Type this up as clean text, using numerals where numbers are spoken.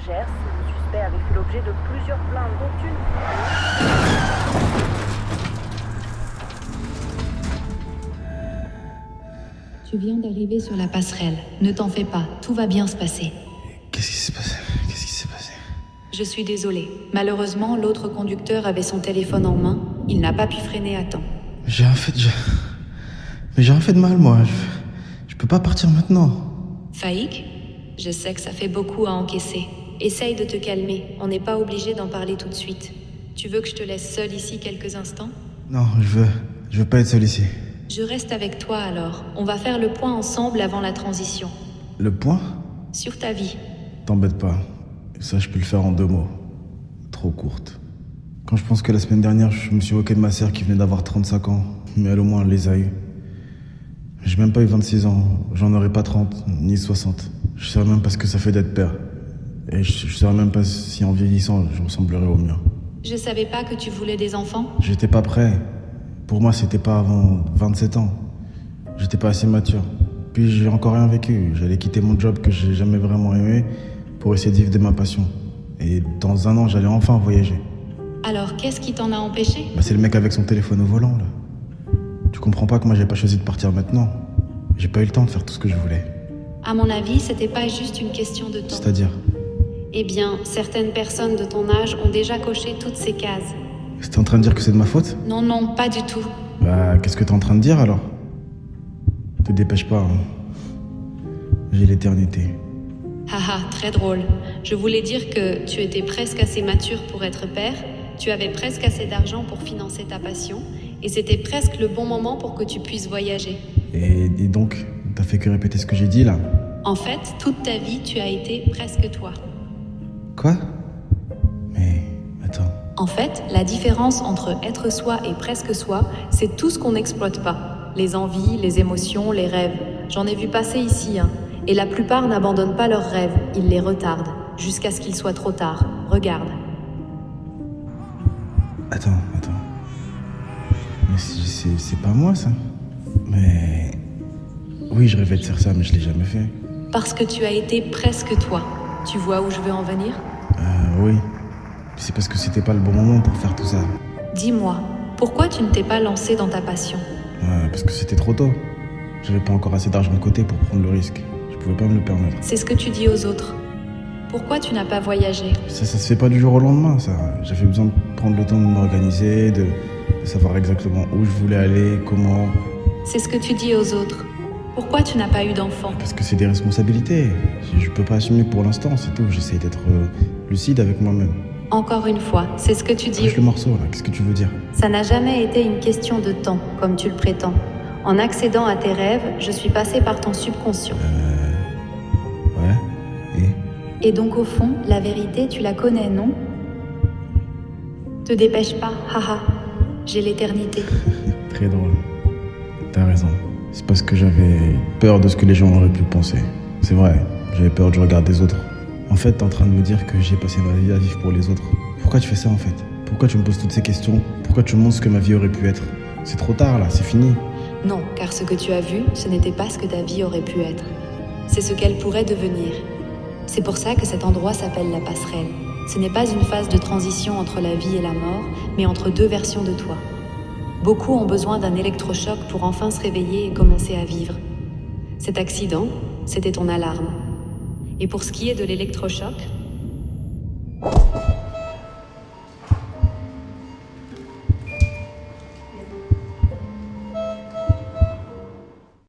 Gers. Le suspect avait fait l'objet de plusieurs plaintes, dont une... Tu viens d'arriver sur la passerelle. Ne t'en fais pas, tout va bien se passer. Qu'est-ce qui s'est passé? Qu'est-ce qui s'est passé? Je suis désolée. Malheureusement, l'autre conducteur avait son téléphone en main. Il n'a pas pu freiner à temps. Mais j'ai rien fait de mal, moi. Je peux pas partir maintenant. Faïk, je sais que ça fait beaucoup à encaisser. Essaye de te calmer. On n'est pas obligé d'en parler tout de suite. Tu veux que je te laisse seule ici quelques instants? Non, je veux pas être seul ici. Je reste avec toi alors. On va faire le point ensemble avant la transition. Le point? Sur ta vie. T'embête pas. Ça, je peux le faire en 2 mots. Trop courte. Quand je pense que la semaine dernière, je me suis moqué de ma sœur qui venait d'avoir 35 ans, mais elle au moins elle les a eus. J'ai même pas eu 26 ans, j'en aurais pas 30, ni 60. Je saurais même pas ce que ça fait d'être père. Et je saurais même pas si en vieillissant, je ressemblerais au mien. Je savais pas que tu voulais des enfants. J'étais pas prêt. Pour moi, c'était pas avant 27 ans. J'étais pas assez mature. Puis j'ai encore rien vécu. J'allais quitter mon job que j'ai jamais vraiment aimé pour essayer de vivre de ma passion. Et dans 1 an, j'allais enfin voyager. Alors, qu'est-ce qui t'en a empêché? C'est le mec avec son téléphone au volant, là. Tu comprends pas que moi, j'ai pas choisi de partir maintenant. J'ai pas eu le temps de faire tout ce que je voulais. À mon avis, c'était pas juste une question de temps. C'est-à-dire? Eh bien, certaines personnes de ton âge ont déjà coché toutes ces cases. T'es en train de dire que c'est de ma faute? Non, non, pas du tout. Qu'est-ce que t'es en train de dire, alors? Te dépêche pas, hein. J'ai l'éternité. Haha, très drôle. Je voulais dire que tu étais presque assez mature pour être père, tu avais presque assez d'argent pour financer ta passion, et c'était presque le bon moment pour que tu puisses voyager. Et donc, t'as fait que répéter ce que j'ai dit, là? En fait, toute ta vie, tu as été presque toi. Quoi? Mais, attends. En fait, la différence entre être soi et presque soi, c'est tout ce qu'on n'exploite pas. Les envies, les émotions, les rêves. J'en ai vu passer ici, hein. Et la plupart n'abandonnent pas leurs rêves, ils les retardent, jusqu'à ce qu'il soit trop tard. Regarde. Attends. Mais c'est pas moi, ça. Mais... Oui, je rêvais de faire ça, mais je l'ai jamais fait. Parce que tu as été presque toi. Tu vois où je veux en venir? Oui. C'est parce que c'était pas le bon moment pour faire tout ça. Dis-moi, pourquoi tu ne t'es pas lancé dans ta passion? Parce que c'était trop tôt. J'avais pas encore assez d'argent de côté pour prendre le risque. Je pouvais pas me le permettre. C'est ce que tu dis aux autres. Pourquoi tu n'as pas voyagé? Ça se fait pas du jour au lendemain, ça. J'avais besoin de prendre le temps de m'organiser, de savoir exactement où je voulais aller, comment... C'est ce que tu dis aux autres. Pourquoi tu n'as pas eu d'enfant? Parce que c'est des responsabilités. Je peux pas assumer pour l'instant, c'est tout. J'essaie d'être lucide avec moi-même. Encore une fois, c'est ce que tu dis. Lâche le morceau, là. Qu'est-ce que tu veux dire? Ça n'a jamais été une question de temps, comme tu le prétends. En accédant à tes rêves, je suis passée par ton subconscient. Ouais. Et donc au fond, la vérité, tu la connais, non? Te dépêche pas, haha. J'ai l'éternité. Très drôle. T'as raison. C'est parce que j'avais peur de ce que les gens auraient pu penser. C'est vrai, j'avais peur du regard des autres. En fait, t'es en train de me dire que j'ai passé ma vie à vivre pour les autres. Pourquoi tu fais ça, en fait? Pourquoi tu me poses toutes ces questions? Pourquoi tu me montres ce que ma vie aurait pu être? C'est trop tard, là, c'est fini. Non, car ce que tu as vu, ce n'était pas ce que ta vie aurait pu être. C'est ce qu'elle pourrait devenir. C'est pour ça que cet endroit s'appelle la passerelle. Ce n'est pas une phase de transition entre la vie et la mort, mais entre 2 versions de toi. Beaucoup ont besoin d'un électrochoc pour enfin se réveiller et commencer à vivre. Cet accident, c'était ton alarme. Et pour ce qui est de l'électrochoc,